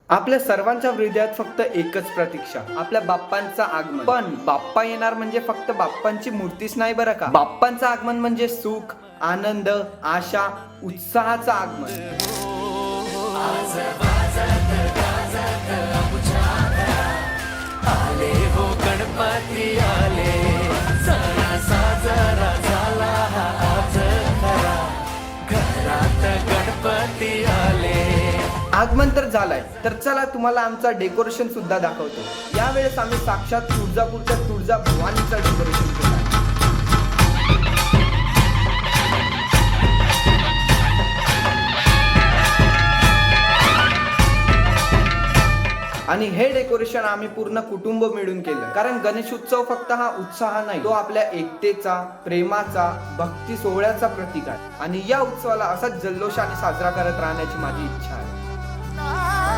आपल्या सर्वांच्या हृदयात फक्त एकच प्रतीक्षा, आपल्या बाप्पांचं आगमन. पण बाप्पा येणार म्हणजे फक्त बाप्पांची मूर्तीच नाही बरं का. बाप्पांचं आगमन म्हणजे सुख, आनंद, आशा, उत्साहाचं आगमन. आले हो गणपती आले, सणा साजरा झाला हा आज खरा, घरात गणपती आले. आगमन तर झालंय, तर चला तुम्हाला आमचा डेकोरेशन सुद्धा दाखवतो. यावेळेस आम्ही साक्षात तुळजापूरच्या तुळजा भवानीचं डेकोरेशन केलं. आणि हे डेकोरेशन आम्ही पूर्ण कुटुंब मिळून केलं. कारण गणेशोत्सव फक्त हा उत्साह नाही, तो आपल्या एकतेचा, प्रेमाचा, भक्ती सोहळ्याचा प्रतीक आहे. आणि या उत्सवाला असाच जल्लोषाने साजरा करत राहण्याची माझी इच्छा आहे.